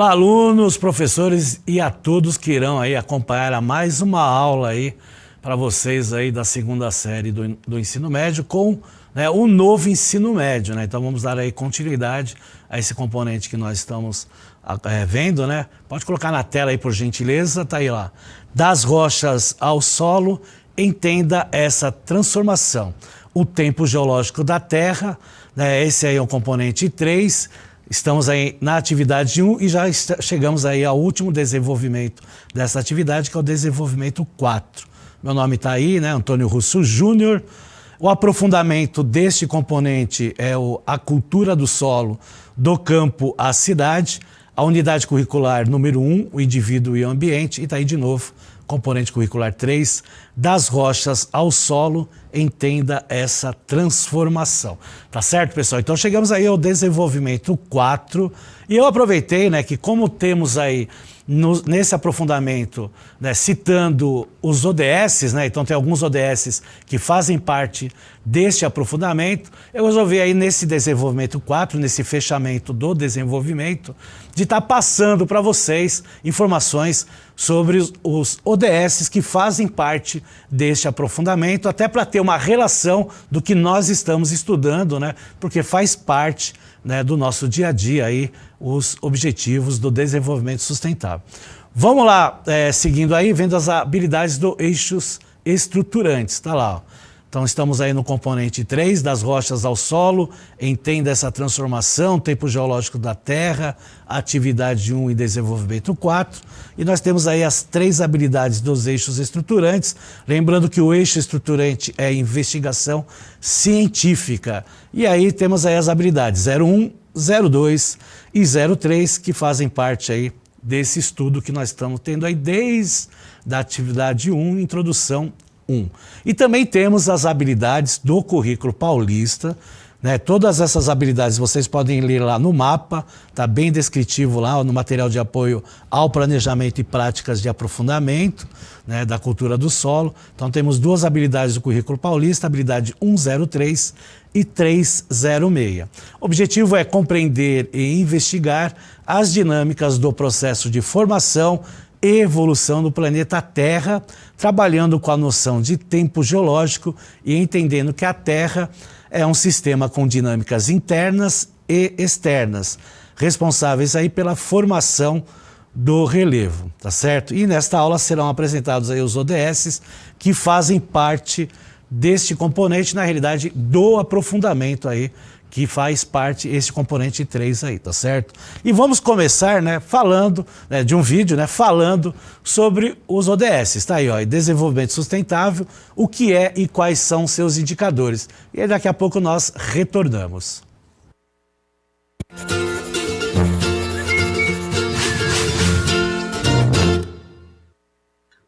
Olá, alunos, professores e a todos que irão aí acompanhar a mais uma aula aí para vocês aí da segunda série do ensino médio com o novo ensino médio, né? Então vamos dar aí continuidade a esse componente que nós estamos vendo, né? Pode colocar na tela aí, por gentileza, tá aí lá. Das rochas ao solo, entenda essa transformação. O tempo geológico da Terra, né? Esse aí é o componente 3. Estamos aí na atividade 1 e já chegamos aí ao último desenvolvimento dessa atividade, que é o desenvolvimento 4. Meu nome está aí, né? Antônio Russo Júnior. O aprofundamento deste componente é a cultura do solo, do campo à cidade. A unidade curricular número 1, o indivíduo e o ambiente. E está aí de novo, componente curricular 3, das rochas ao solo, entenda essa transformação. Tá certo, pessoal? Então chegamos aí ao desenvolvimento 4 e eu aproveitei, né, que como temos aí nesse aprofundamento, né, citando os ODS, né, então tem alguns ODS que fazem parte deste aprofundamento, eu resolvi aí nesse desenvolvimento 4, nesse fechamento do desenvolvimento, de estar passando para vocês informações sobre os ODS que fazem parte deste aprofundamento, até para ter uma relação do que nós estamos estudando, né, porque faz parte, né, do nosso dia a dia aí, os objetivos do desenvolvimento sustentável. Vamos lá, seguindo aí, vendo as habilidades do eixos estruturantes, tá lá, ó. Então estamos aí no componente 3, das rochas ao solo, entenda essa transformação, tempo geológico da Terra, atividade 1 e desenvolvimento 4. E nós temos aí as 3 habilidades dos eixos estruturantes, lembrando que o eixo estruturante é investigação científica. E aí temos aí as habilidades 01, 02 e 03, que fazem parte aí desse estudo que nós estamos tendo aí desde a atividade 1, introdução 1. E também temos as habilidades do currículo paulista, né? Todas essas habilidades vocês podem ler lá no mapa, está bem descritivo lá no material de apoio ao planejamento e práticas de aprofundamento, né, da cultura do solo. Então temos 2 habilidades do currículo paulista, habilidade 103 e 306. O objetivo é compreender e investigar as dinâmicas do processo de formação e evolução do planeta Terra, trabalhando com a noção de tempo geológico e entendendo que a Terra é um sistema com dinâmicas internas e externas, responsáveis aí pela formação do relevo, tá certo? E nesta aula serão apresentados aí os ODS que fazem parte deste componente, na realidade, do aprofundamento aí, que faz parte esse componente 3 aí, tá certo? E vamos começar, né, falando, né, de um vídeo, né, falando sobre os ODS, tá aí, ó, desenvolvimento sustentável, o que é e quais são seus indicadores. E aí daqui a pouco nós retornamos.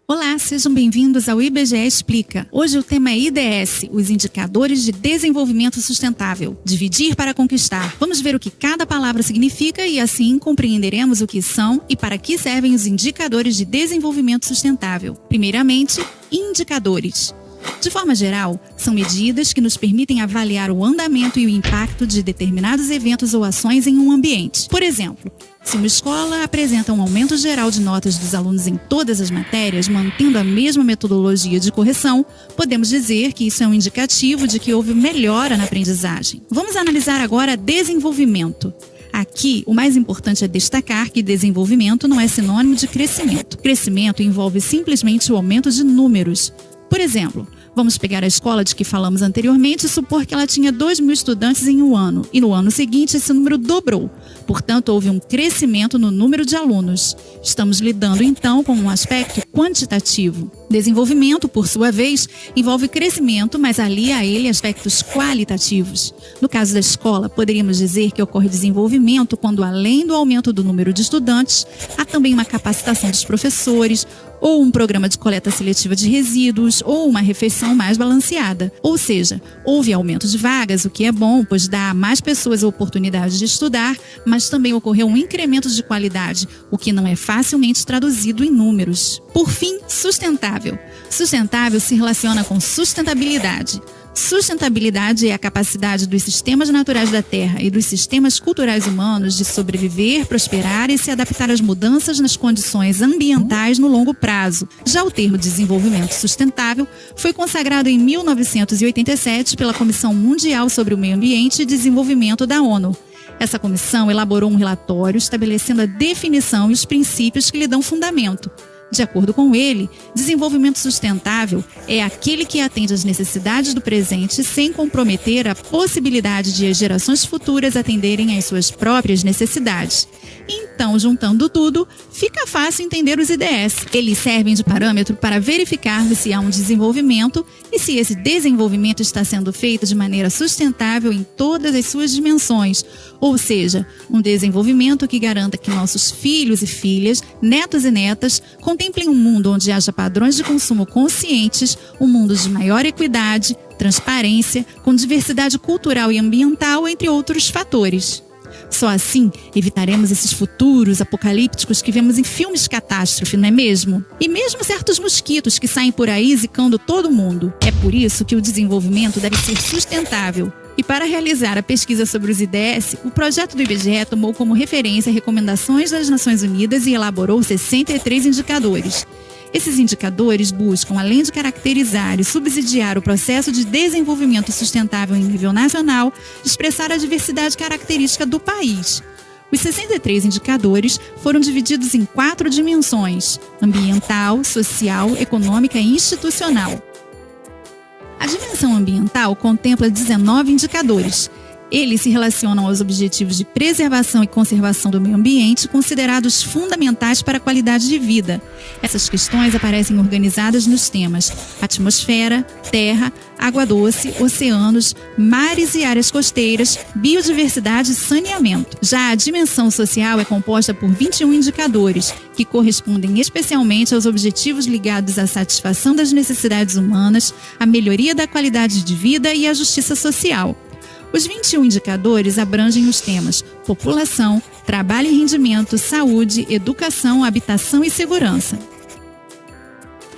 Olá, sejam bem-vindos ao IBGE Explica. Hoje o tema é IDS, os Indicadores de Desenvolvimento Sustentável. Dividir para conquistar. Vamos ver o que cada palavra significa e assim compreenderemos o que são e para que servem os indicadores de desenvolvimento sustentável. Primeiramente, indicadores. De forma geral, são medidas que nos permitem avaliar o andamento e o impacto de determinados eventos ou ações em um ambiente. Por exemplo, se uma escola apresenta um aumento geral de notas dos alunos em todas as matérias, mantendo a mesma metodologia de correção, podemos dizer que isso é um indicativo de que houve melhora na aprendizagem. Vamos analisar agora desenvolvimento. Aqui, o mais importante é destacar que desenvolvimento não é sinônimo de crescimento. Crescimento envolve simplesmente o aumento de números. Por exemplo, vamos pegar a escola de que falamos anteriormente e supor que ela tinha 2.000 estudantes em um ano, e no ano seguinte esse número dobrou. Portanto, houve um crescimento no número de alunos. Estamos lidando, então, com um aspecto quantitativo. Desenvolvimento, por sua vez, envolve crescimento, mas alia a ele aspectos qualitativos. No caso da escola, poderíamos dizer que ocorre desenvolvimento quando, além do aumento do número de estudantes, há também uma capacitação dos professores, ou um programa de coleta seletiva de resíduos, ou uma refeição mais balanceada. Ou seja, houve aumento de vagas, o que é bom, pois dá a mais pessoas a oportunidade de estudar, mas também ocorreu um incremento de qualidade, o que não é facilmente traduzido em números. Por fim, sustentável. Sustentável se relaciona com sustentabilidade. Sustentabilidade é a capacidade dos sistemas naturais da Terra e dos sistemas culturais humanos de sobreviver, prosperar e se adaptar às mudanças nas condições ambientais no longo prazo. Já o termo desenvolvimento sustentável foi consagrado em 1987 pela Comissão Mundial sobre o Meio Ambiente e Desenvolvimento da ONU. Essa comissão elaborou um relatório estabelecendo a definição e os princípios que lhe dão fundamento. De acordo com ele, desenvolvimento sustentável é aquele que atende às necessidades do presente sem comprometer a possibilidade de as gerações futuras atenderem às suas próprias necessidades. Então, juntando tudo, fica fácil entender os IDS. Eles servem de parâmetro para verificar se há um desenvolvimento e se esse desenvolvimento está sendo feito de maneira sustentável em todas as suas dimensões, ou seja, um desenvolvimento que garanta que nossos filhos e filhas, netos e netas, contemplem um mundo onde haja padrões de consumo conscientes, um mundo de maior equidade, transparência, com diversidade cultural e ambiental, entre outros fatores. Só assim evitaremos esses futuros apocalípticos que vemos em filmes de catástrofe, não é mesmo? E mesmo certos mosquitos que saem por aí zicando todo mundo. É por isso que o desenvolvimento deve ser sustentável. E para realizar a pesquisa sobre os IDS, o projeto do IBGE tomou como referência recomendações das Nações Unidas e elaborou 63 indicadores. Esses indicadores buscam, além de caracterizar e subsidiar o processo de desenvolvimento sustentável em nível nacional, expressar a diversidade característica do país. Os 63 indicadores foram divididos em 4 dimensões: ambiental, social, econômica e institucional. A dimensão ambiental contempla 19 indicadores. Eles se relacionam aos objetivos de preservação e conservação do meio ambiente, considerados fundamentais para a qualidade de vida. Essas questões aparecem organizadas nos temas atmosfera, terra, água doce, oceanos, mares e áreas costeiras, biodiversidade e saneamento. Já a dimensão social é composta por 21 indicadores, que correspondem especialmente aos objetivos ligados à satisfação das necessidades humanas, à melhoria da qualidade de vida e à justiça social. Os 21 indicadores abrangem os temas população, trabalho e rendimento, saúde, educação, habitação e segurança.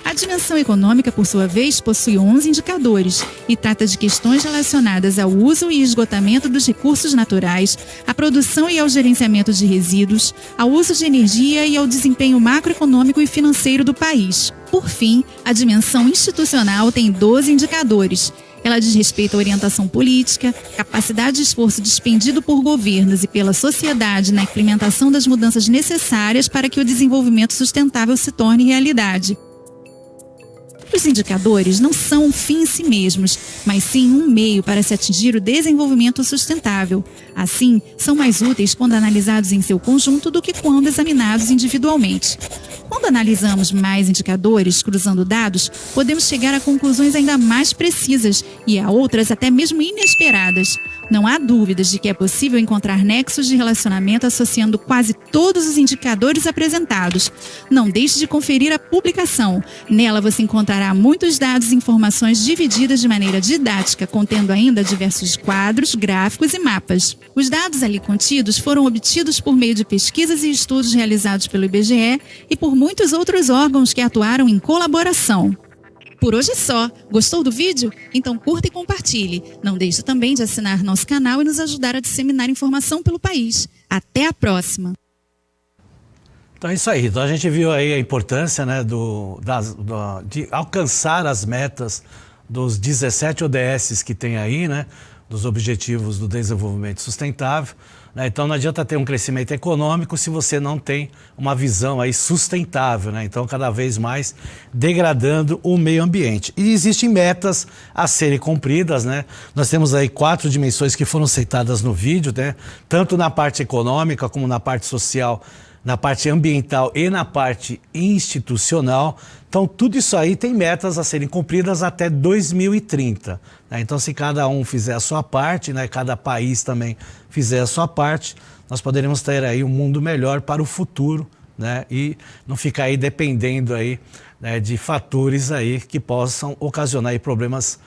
A dimensão econômica, por sua vez, possui 11 indicadores e trata de questões relacionadas ao uso e esgotamento dos recursos naturais, à produção e ao gerenciamento de resíduos, ao uso de energia e ao desempenho macroeconômico e financeiro do país. Por fim, a dimensão institucional tem 12 indicadores. Ela diz respeito à orientação política, capacidade de esforço despendido por governos e pela sociedade na implementação das mudanças necessárias para que o desenvolvimento sustentável se torne realidade. Os indicadores não são um fim em si mesmos, mas sim um meio para se atingir o desenvolvimento sustentável. Assim, são mais úteis quando analisados em seu conjunto do que quando examinados individualmente. Quando analisamos mais indicadores, cruzando dados, podemos chegar a conclusões ainda mais precisas e a outras até mesmo inesperadas. Não há dúvidas de que é possível encontrar nexos de relacionamento associando quase todos os indicadores apresentados. Não deixe de conferir a publicação. Nela você encontrará muitos dados e informações divididas de maneira didática, contendo ainda diversos quadros, gráficos e mapas. Os dados ali contidos foram obtidos por meio de pesquisas e estudos realizados pelo IBGE e por muitos outros órgãos que atuaram em colaboração. Por hoje é só. Gostou do vídeo? Então curta e compartilhe. Não deixe também de assinar nosso canal e nos ajudar a disseminar informação pelo país. Até a próxima! Então é isso aí. Então a gente viu aí a importância, né, de alcançar as metas dos 17 ODSs que tem aí, né, dos Objetivos do Desenvolvimento Sustentável. Então não adianta ter um crescimento econômico se você não tem uma visão aí sustentável, né? Então cada vez mais degradando o meio ambiente. E existem metas a serem cumpridas, né? Nós temos aí 4 dimensões que foram citadas no vídeo, né? Tanto na parte econômica como na parte social, na parte ambiental e na parte institucional. Então tudo isso aí tem metas a serem cumpridas até 2030. Né? Então se cada um fizer a sua parte, né? Cada país também fizer a sua parte, nós poderemos ter aí um mundo melhor para o futuro, né? E não ficar aí dependendo aí, né, de fatores aí que possam ocasionar aí problemas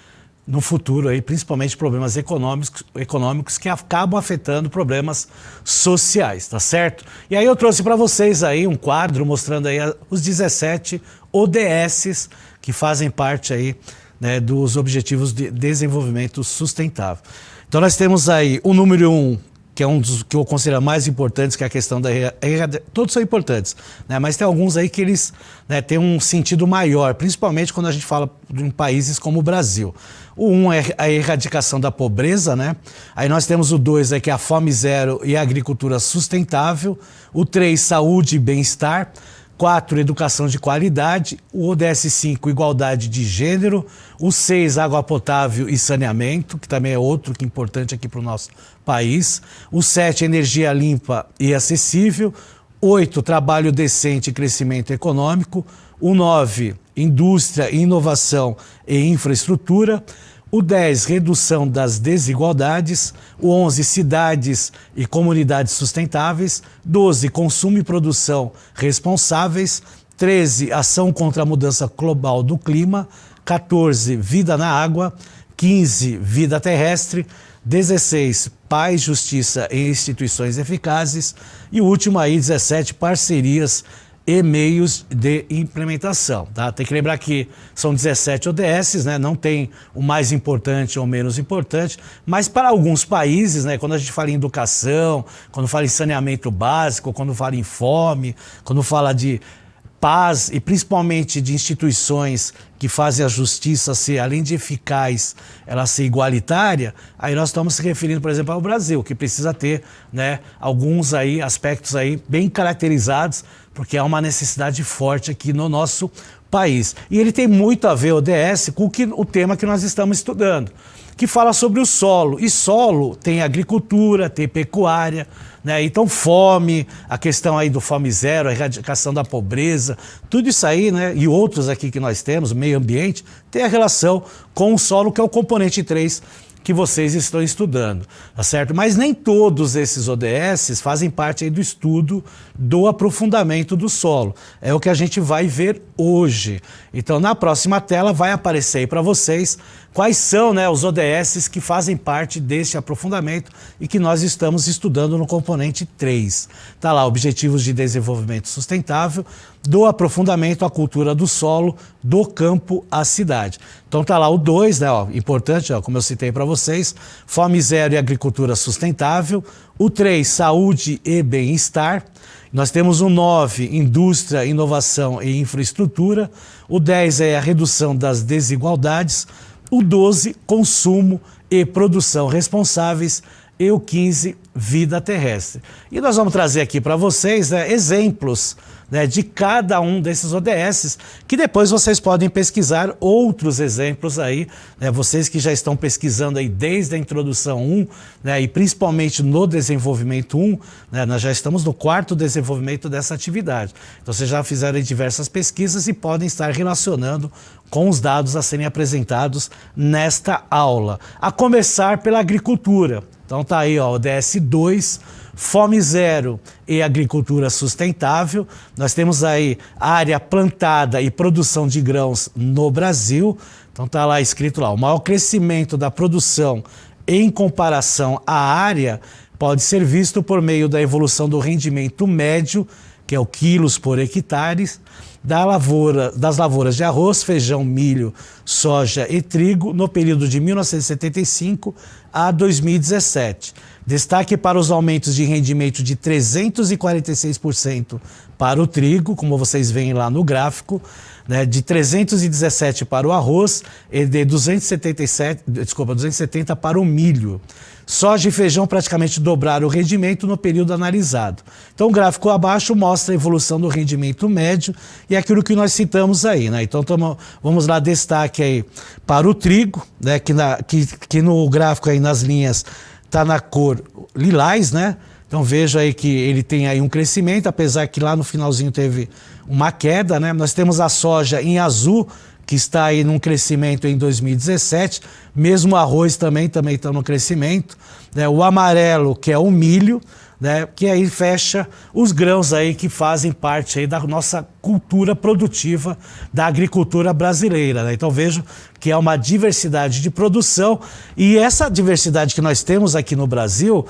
no futuro, aí, principalmente problemas econômicos que acabam afetando problemas sociais, tá certo? E aí eu trouxe para vocês aí um quadro mostrando aí os 17 ODSs que fazem parte aí né, dos Objetivos de Desenvolvimento Sustentável. Então nós temos aí o número 1, que é um dos que eu considero mais importantes, que é a questão da todos são importantes, né? Mas tem alguns aí que eles, né, têm um sentido maior, principalmente quando a gente fala em países como o Brasil. O 1 é a erradicação da pobreza, né? Aí nós temos o 2, que é a fome zero e a agricultura sustentável. O 3, saúde e bem-estar. 4, educação de qualidade. O ODS 5, igualdade de gênero. O 6, água potável e saneamento, que também é outro que é importante aqui para o nosso país. O 7, energia limpa e acessível. 8, trabalho decente e crescimento econômico. O 9, indústria, inovação e infraestrutura. O 10, redução das desigualdades. O 11, cidades e comunidades sustentáveis. 12, consumo e produção responsáveis. 13, ação contra a mudança global do clima. 14, vida na água. 15, vida terrestre. 16, paz, justiça e instituições eficazes. E o último aí, 17, parcerias e meios de implementação. Tá? Tem que lembrar que são 17 ODS, né? Não tem o mais importante ou menos importante, mas para alguns países, né, quando a gente fala em educação, quando fala em saneamento básico, quando fala em fome, quando fala de paz e principalmente de instituições que fazem a justiça ser, além de eficaz, ela ser igualitária, aí nós estamos se referindo, por exemplo, ao Brasil, que precisa ter, né, alguns aí, aspectos aí bem caracterizados, porque há uma necessidade forte aqui no nosso país. E ele tem muito a ver, o ODS, com o tema que nós estamos estudando, que fala sobre o solo. E solo tem agricultura, tem pecuária, né? Então fome, a questão aí do fome zero, a erradicação da pobreza, tudo isso aí, né, e outros aqui que nós temos, meio ambiente, tem a relação com o solo, que é o componente 3 que vocês estão estudando, tá certo? Mas nem todos esses ODS fazem parte aí do estudo do aprofundamento do solo. É o que a gente vai ver hoje. Então, na próxima tela vai aparecer aí para vocês quais são, né, os ODS que fazem parte deste aprofundamento e que nós estamos estudando no componente 3. Tá lá, Objetivos de Desenvolvimento Sustentável, do aprofundamento à cultura do solo, do campo à cidade. Então tá lá o 2, né, ó, importante, ó, como eu citei para vocês, fome zero e agricultura sustentável. O 3, saúde e bem-estar. Nós temos o 9, indústria, inovação e infraestrutura. O 10 é a redução das desigualdades. O 12, consumo e produção responsáveis. E o 15, vida terrestre. E nós vamos trazer aqui para vocês, né, exemplos, né, de cada um desses ODS, que depois vocês podem pesquisar outros exemplos aí, né, vocês que já estão pesquisando aí desde a introdução 1, né, e principalmente no desenvolvimento 1, né, nós já estamos no 4º desenvolvimento dessa atividade. Então vocês já fizeram aí diversas pesquisas e podem estar relacionando com os dados a serem apresentados nesta aula. A começar pela agricultura. Então tá aí, ó, o ODS 2, fome zero e agricultura sustentável. Nós temos aí área plantada e produção de grãos no Brasil. Então tá lá escrito lá, o maior crescimento da produção em comparação à área pode ser visto por meio da evolução do rendimento médio, que é o quilos por hectare, das lavouras de arroz, feijão, milho, soja e trigo no período de 1975 a 2017. Destaque para os aumentos de rendimento de 346% para o trigo, como vocês veem lá no gráfico, né, de 317 para o arroz e de 270 para o milho. Soja e feijão praticamente dobraram o rendimento no período analisado. Então o gráfico abaixo mostra a evolução do rendimento médio e aquilo que nós citamos aí, né? Então vamos lá, destaque aí para o trigo, né, que no gráfico aí nas linhas está na cor lilás, né? Então veja aí que ele tem aí um crescimento, apesar que lá no finalzinho teve uma queda, né? Nós temos a soja em azul, que está aí num crescimento em 2017, mesmo o arroz também está no crescimento, né? O amarelo, que é o milho, né? Que aí fecha os grãos aí que fazem parte aí da nossa cultura produtiva da agricultura brasileira, né? Então vejo que é uma diversidade de produção e essa diversidade que nós temos aqui no Brasil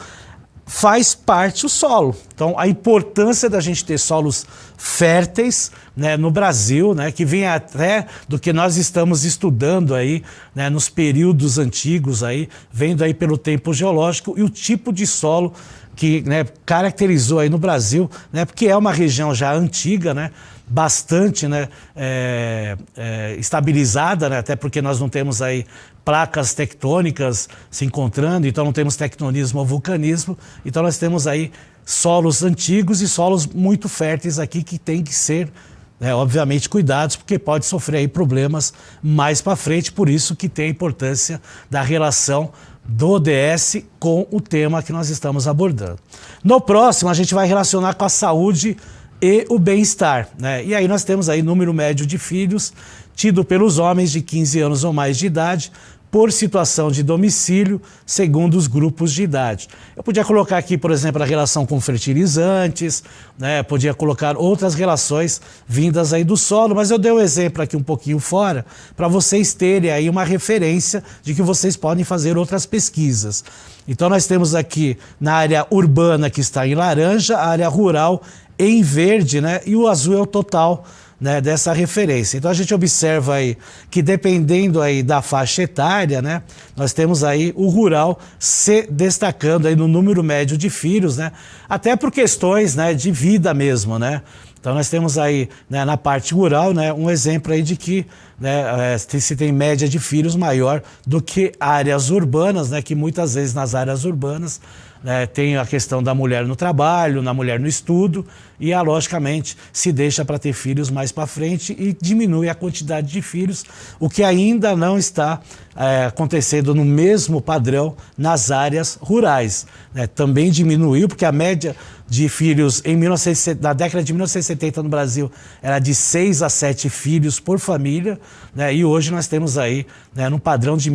faz parte o solo. Então, a importância da gente ter solos férteis, né, no Brasil, né, que vem até do que nós estamos estudando aí, né, nos períodos antigos, aí, vendo aí pelo tempo geológico e o tipo de solo que, né, caracterizou aí no Brasil, né, porque é uma região já antiga, né, bastante, né, estabilizada, né, até porque nós não temos aí placas tectônicas se encontrando, então não temos tectonismo ou vulcanismo, então nós temos aí solos antigos e solos muito férteis aqui que tem que ser, né, obviamente, cuidados, porque pode sofrer aí problemas mais para frente, por isso que tem a importância da relação do ODS com o tema que nós estamos abordando. No próximo, a gente vai relacionar com a saúde e o bem-estar, né? E aí nós temos aí número médio de filhos tido pelos homens de 15 anos ou mais de idade por situação de domicílio, segundo os grupos de idade. Eu podia colocar aqui, por exemplo, a relação com fertilizantes, né? Podia colocar outras relações vindas aí do solo, mas eu dei um exemplo aqui um pouquinho fora, para vocês terem aí uma referência de que vocês podem fazer outras pesquisas. Então nós temos aqui na área urbana, que está em laranja, a área rural em verde, né? E o azul é o total, né, dessa referência. Então a gente observa aí que dependendo aí da faixa etária, né, nós temos aí o rural se destacando aí no número médio de filhos, né, até por questões, né, de vida mesmo, né. Então nós temos aí, né, na parte rural, né, um exemplo aí de que, né, se tem média de filhos maior do que áreas urbanas, né, que muitas vezes nas áreas urbanas, né, tem a questão da mulher no trabalho, na mulher no estudo, e logicamente se deixa para ter filhos mais para frente e diminui a quantidade de filhos, o que ainda não está acontecendo no mesmo padrão nas áreas rurais, né. Também diminuiu, porque a média de filhos na década de 1970 no Brasil era de 6 a 7 filhos por família, né, e hoje nós temos aí, né, num padrão de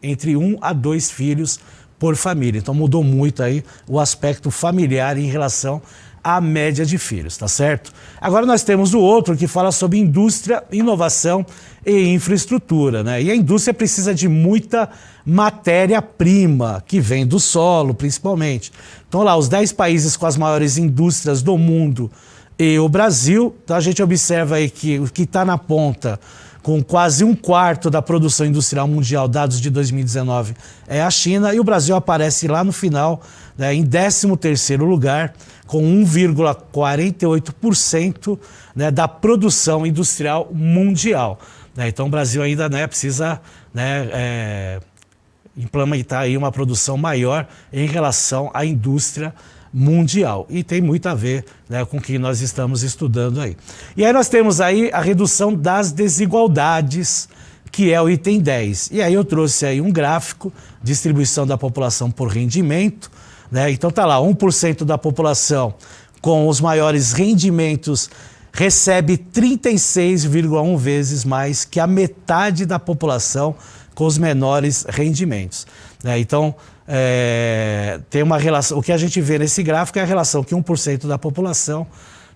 entre 1 a 2 filhos por família. Então mudou muito aí o aspecto familiar em relação à média de filhos, tá certo? Agora nós temos o outro que fala sobre indústria, inovação e infraestrutura, né? E a indústria precisa de muita matéria-prima, que vem do solo, principalmente. Então lá, os 10 países com as maiores indústrias do mundo e o Brasil, então a gente observa aí que o que está na ponta, com quase 1/4 da produção industrial mundial, dados de 2019, é a China, e o Brasil aparece lá no final, né, em 13º lugar, com 1,48%, né, da produção industrial mundial, né? Então o Brasil ainda, né, precisa, né, implementar aí uma produção maior em relação à indústria mundial, e tem muito a ver, né, com o que nós estamos estudando aí. E aí nós temos aí a redução das desigualdades, que é o item 10. E aí eu trouxe aí um gráfico, distribuição da população por rendimento, né? Então tá lá, 1% da população com os maiores rendimentos recebe 36,1 vezes mais que a metade da população com os menores rendimentos, né? Então, tem uma relação, o que a gente vê nesse gráfico é a relação que 1% da população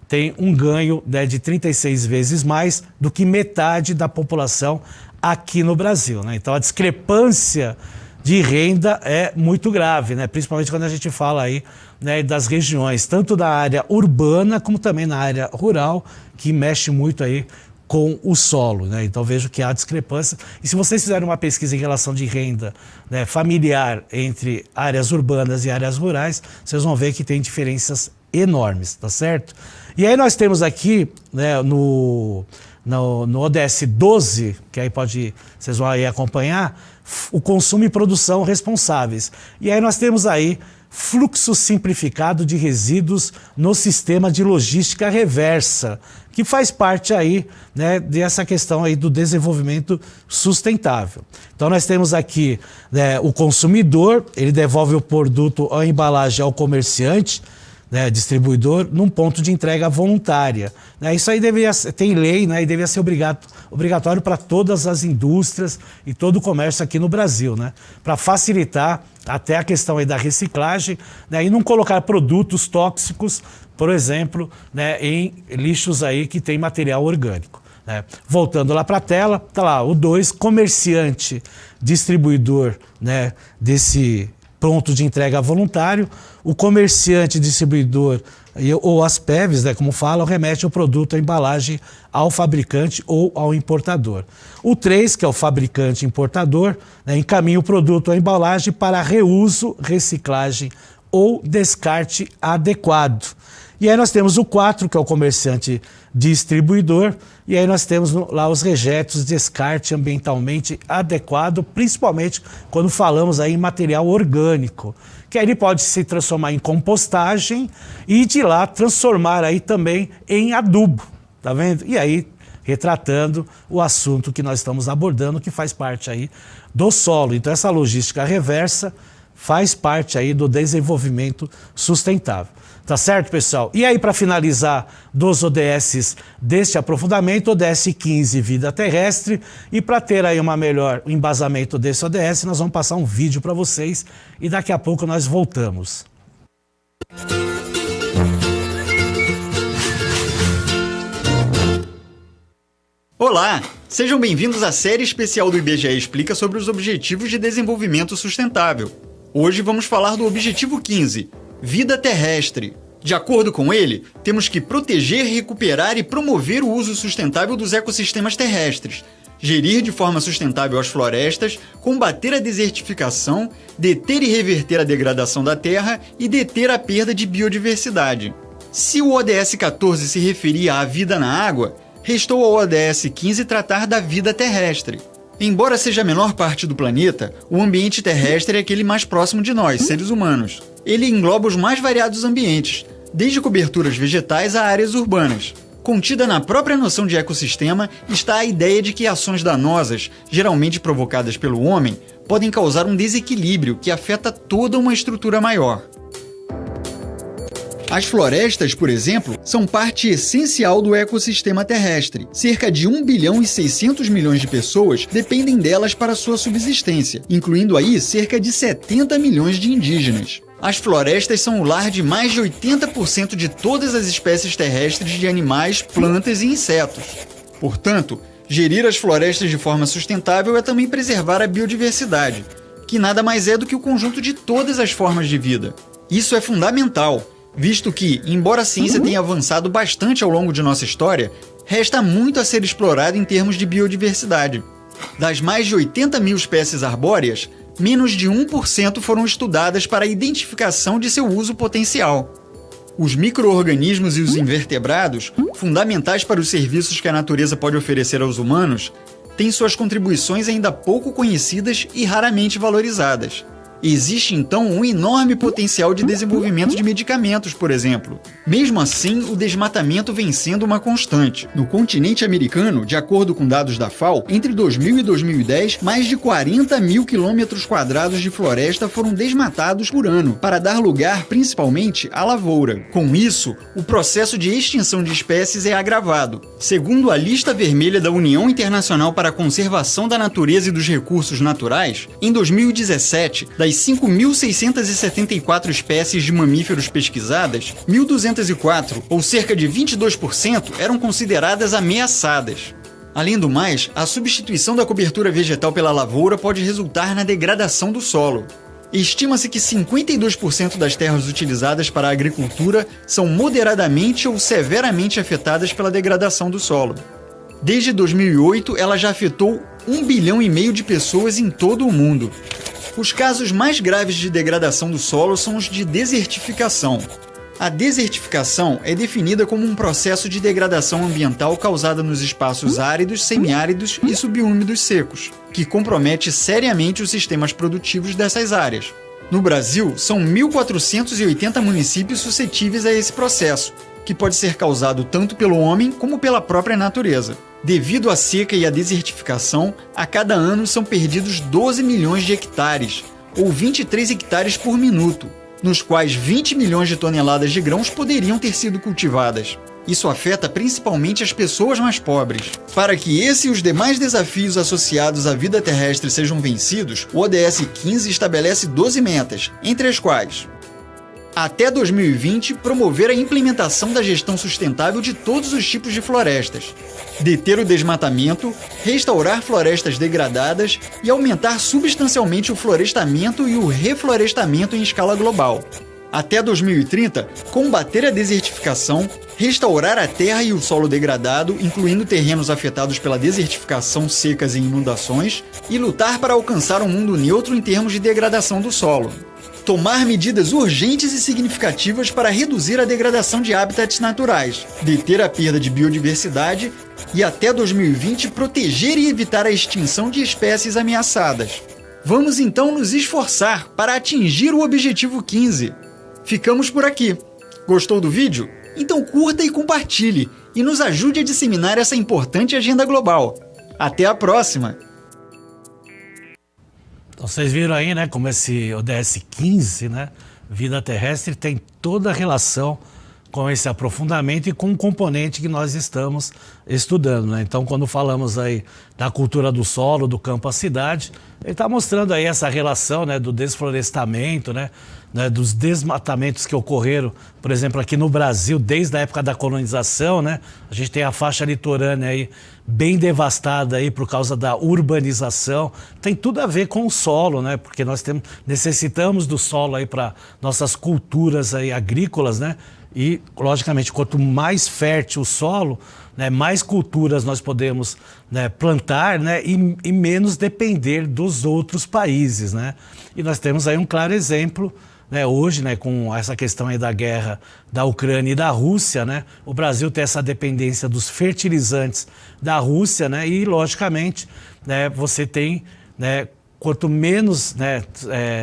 tem um ganho, né, de 36 vezes mais do que metade da população aqui no Brasil, né? Então a discrepância de renda é muito grave, né? Principalmente quando a gente fala aí, né, das regiões, tanto da área urbana como também na área rural, que mexe muito aí com o solo, né? Então vejo que há discrepância. E se vocês fizerem uma pesquisa em relação de renda, né, familiar entre áreas urbanas e áreas rurais, vocês vão ver que tem diferenças enormes, tá certo? E aí nós temos aqui, né, no ODS 12, que aí vocês vão aí acompanhar, o consumo e produção responsáveis. E aí nós temos aí fluxo simplificado de resíduos no sistema de logística reversa, que faz parte aí, né, dessa questão aí do desenvolvimento sustentável. Então nós temos aqui, né, o consumidor, ele devolve o produto ou a embalagem ao comerciante, né, distribuidor, num ponto de entrega voluntária, né? Isso aí tem lei, né, e deveria ser obrigatório para todas as indústrias e todo o comércio aqui no Brasil, né, para facilitar até a questão aí da reciclagem, né, e não colocar produtos tóxicos, por exemplo, né, em lixos aí que tem material orgânico, né? Voltando lá para a tela, tá lá o 2, comerciante, distribuidor, né, desse pronto de entrega voluntário. O comerciante, distribuidor ou as PEVs, né, como falam, remete o produto, a embalagem ao fabricante ou ao importador. O 3, que é o fabricante importador, né, encaminha o produto ou a embalagem para reuso, reciclagem ou descarte adequado. E aí nós temos o 4, que é o comerciante distribuidor, e aí nós temos lá os rejeitos, descarte ambientalmente adequado, principalmente quando falamos aí em material orgânico, que aí ele pode se transformar em compostagem e de lá transformar aí também em adubo, tá vendo? E aí retratando o assunto que nós estamos abordando, que faz parte aí do solo. Então essa logística reversa faz parte aí do desenvolvimento sustentável. Tá certo, pessoal? E aí, para finalizar dos ODSs deste aprofundamento, ODS 15, Vida Terrestre, e para ter aí um melhor embasamento desse ODS, nós vamos passar um vídeo para vocês e daqui a pouco nós voltamos. Olá! Sejam bem-vindos à série especial do IBGE Explica sobre os Objetivos de Desenvolvimento Sustentável. Hoje vamos falar do Objetivo 15, Vida Terrestre. De acordo com ele, temos que proteger, recuperar e promover o uso sustentável dos ecossistemas terrestres, gerir de forma sustentável as florestas, combater a desertificação, deter e reverter a degradação da terra e deter a perda de biodiversidade. Se o ODS 14 se referia à vida na água, restou ao ODS 15 tratar da vida terrestre. Embora seja a menor parte do planeta, o ambiente terrestre é aquele mais próximo de nós, seres humanos. Ele engloba os mais variados ambientes, desde coberturas vegetais a áreas urbanas. Contida na própria noção de ecossistema está a ideia de que ações danosas, geralmente provocadas pelo homem, podem causar um desequilíbrio que afeta toda uma estrutura maior. As florestas, por exemplo, são parte essencial do ecossistema terrestre. Cerca de 1 bilhão e 600 milhões de pessoas dependem delas para sua subsistência, incluindo aí cerca de 70 milhões de indígenas. As florestas são o lar de mais de 80% de todas as espécies terrestres de animais, plantas e insetos. Portanto, gerir as florestas de forma sustentável é também preservar a biodiversidade, que nada mais é do que o conjunto de todas as formas de vida. Isso é fundamental, visto que, embora a ciência tenha avançado bastante ao longo de nossa história, resta muito a ser explorado em termos de biodiversidade. Das mais de 80 mil espécies arbóreas, menos de 1% foram estudadas para a identificação de seu uso potencial. Os micro-organismos e os invertebrados, fundamentais para os serviços que a natureza pode oferecer aos humanos, têm suas contribuições ainda pouco conhecidas e raramente valorizadas. Existe, então, um enorme potencial de desenvolvimento de medicamentos, por exemplo. Mesmo assim, o desmatamento vem sendo uma constante. No continente americano, de acordo com dados da FAO, entre 2000 e 2010, mais de 40 mil quilômetros quadrados de floresta foram desmatados por ano, para dar lugar, principalmente, à lavoura. Com isso, o processo de extinção de espécies é agravado. Segundo a lista vermelha da União Internacional para a Conservação da Natureza e dos Recursos Naturais, em 2017, das 5.674 espécies de mamíferos pesquisadas, 1.204, ou cerca de 22%, eram consideradas ameaçadas. Além do mais, a substituição da cobertura vegetal pela lavoura pode resultar na degradação do solo. Estima-se que 52% das terras utilizadas para a agricultura são moderadamente ou severamente afetadas pela degradação do solo. Desde 2008, ela já afetou 1,5 bilhão de pessoas em todo o mundo. Os casos mais graves de degradação do solo são os de desertificação. A desertificação é definida como um processo de degradação ambiental causada nos espaços áridos, semiáridos e subúmidos secos, que compromete seriamente os sistemas produtivos dessas áreas. No Brasil, são 1.480 municípios suscetíveis a esse processo, que pode ser causado tanto pelo homem como pela própria natureza. Devido à seca e à desertificação, a cada ano são perdidos 12 milhões de hectares, ou 23 hectares por minuto, nos quais 20 milhões de toneladas de grãos poderiam ter sido cultivadas. Isso afeta principalmente as pessoas mais pobres. Para que esse e os demais desafios associados à vida terrestre sejam vencidos, o ODS 15 estabelece 12 metas, entre as quais: Até 2020, promover a implementação da gestão sustentável de todos os tipos de florestas, deter o desmatamento, restaurar florestas degradadas e aumentar substancialmente o florestamento e o reflorestamento em escala global. Até 2030, combater a desertificação, restaurar a terra e o solo degradado, incluindo terrenos afetados pela desertificação, secas e inundações, e lutar para alcançar um mundo neutro em termos de degradação do solo. Tomar medidas urgentes e significativas para reduzir a degradação de habitats naturais, deter a perda de biodiversidade e, até 2020, proteger e evitar a extinção de espécies ameaçadas. Vamos então nos esforçar para atingir o objetivo 15. Ficamos por aqui. Gostou do vídeo? Então curta e compartilhe e nos ajude a disseminar essa importante agenda global. Até a próxima! Então vocês viram aí, né, como esse ODS 15, né, vida terrestre, tem toda a relação com esse aprofundamento e com o componente que nós estamos estudando, né? Então, quando falamos aí da cultura do solo, do campo à cidade, ele está mostrando aí essa relação, né, do desflorestamento, né, dos desmatamentos que ocorreram, por exemplo, aqui no Brasil, desde a época da colonização, né? A gente tem a faixa litorânea aí bem devastada aí por causa da urbanização. Tem tudo a ver com o solo, né? Porque nós necessitamos do solo aí para nossas culturas aí agrícolas, né? E, logicamente, quanto mais fértil o solo, né, mais culturas nós podemos, né, plantar, né, e menos depender dos outros países, né? E nós temos aí um claro exemplo, né, hoje, né, com essa questão aí da guerra da Ucrânia e da Rússia, né? O Brasil tem essa dependência dos fertilizantes da Rússia, né? E, logicamente, né, você tem, né, quanto menos, né,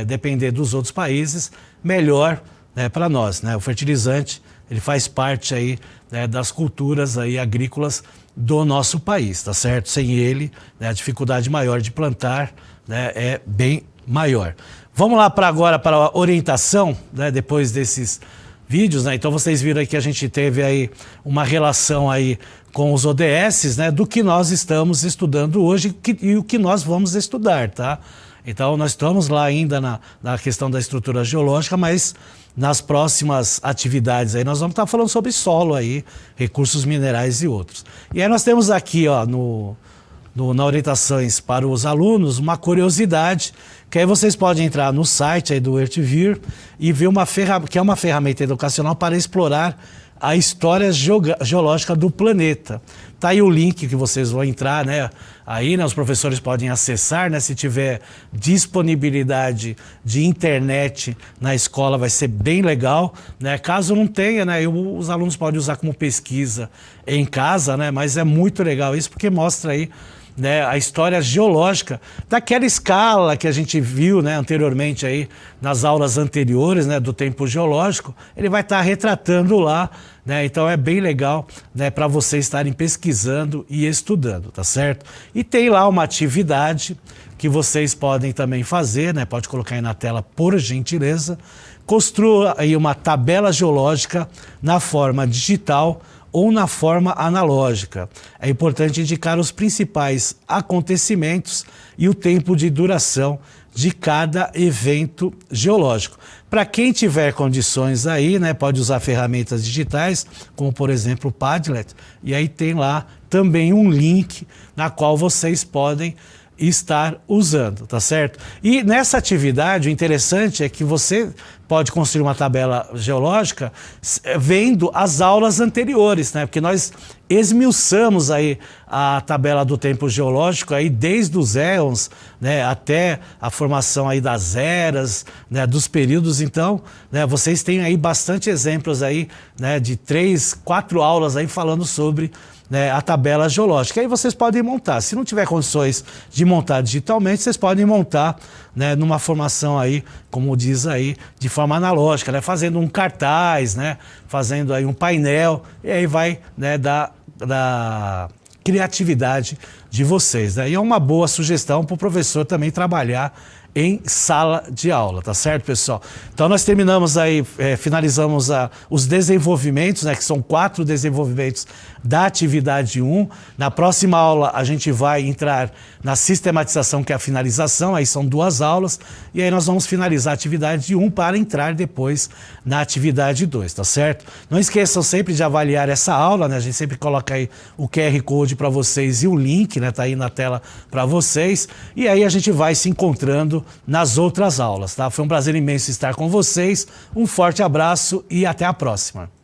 depender dos outros países, melhor, né, para nós, né? O fertilizante, ele faz parte aí, né, das culturas aí agrícolas do nosso país, tá certo? Sem ele, né, a dificuldade maior de plantar, né, é bem maior. Vamos lá agora para a orientação, né, depois desses vídeos, né? Então vocês viram aí que a gente teve aí uma relação aí com os ODS, né, do que nós estamos estudando hoje e o que nós vamos estudar, tá? Então nós estamos lá ainda na questão da estrutura geológica, mas nas próximas atividades aí nós vamos estar falando sobre solo aí, recursos minerais e outros. E aí nós temos aqui, ó, na orientações para os alunos, uma curiosidade, que aí vocês podem entrar no site aí do Earthview e ver que é uma ferramenta educacional para explorar a história geológica do planeta. Tá aí o link que vocês vão entrar, né? Aí, né, os professores podem acessar, né? Se tiver disponibilidade de internet na escola, vai ser bem legal, né? Caso não tenha, né, os alunos podem usar como pesquisa em casa, né? Mas é muito legal isso porque mostra aí, né, a história geológica daquela escala que a gente viu, né, anteriormente aí nas aulas anteriores, né, do tempo geológico. Ele vai estar retratando lá, né? Então é bem legal, né, para vocês estarem pesquisando e estudando, tá certo? E tem lá uma atividade que vocês podem também fazer, né? Pode colocar aí na tela, por gentileza. Construa aí uma tabela geológica na forma digital ou na forma analógica. É importante indicar os principais acontecimentos e o tempo de duração de cada evento geológico. Para quem tiver condições aí, né, pode usar ferramentas digitais, como por exemplo o Padlet, e aí tem lá também um link na qual vocês podem estar usando, tá certo? E nessa atividade, o interessante é que você pode construir uma tabela geológica vendo as aulas anteriores, né? Porque nós esmiuçamos aí a tabela do tempo geológico aí desde os éons, né, até a formação aí das eras, né, dos períodos. Então, né, vocês têm aí bastante exemplos aí, né, de 3, 4 aulas aí falando sobre, né, a tabela geológica. Aí vocês podem montar. Se não tiver condições de montar digitalmente, vocês podem montar, né, numa formação aí, como diz aí, de forma analógica, né, fazendo um cartaz, né, fazendo aí um painel, e aí vai, né, da criatividade de vocês, né? E é uma boa sugestão para o professor também trabalhar em sala de aula, tá certo, pessoal? Então nós terminamos aí, finalizamos os desenvolvimentos, né, que são 4 desenvolvimentos da atividade 1. Na próxima aula a gente vai entrar na sistematização, que é a finalização, aí são 2 aulas, e aí nós vamos finalizar a atividade 1 para entrar depois na atividade 2, tá certo? Não esqueçam sempre de avaliar essa aula, né? A gente sempre coloca aí o QR Code para vocês e o link, né? Tá aí na tela para vocês, e aí a gente vai se encontrando nas outras aulas, tá? Foi um prazer imenso estar com vocês, um forte abraço e até a próxima.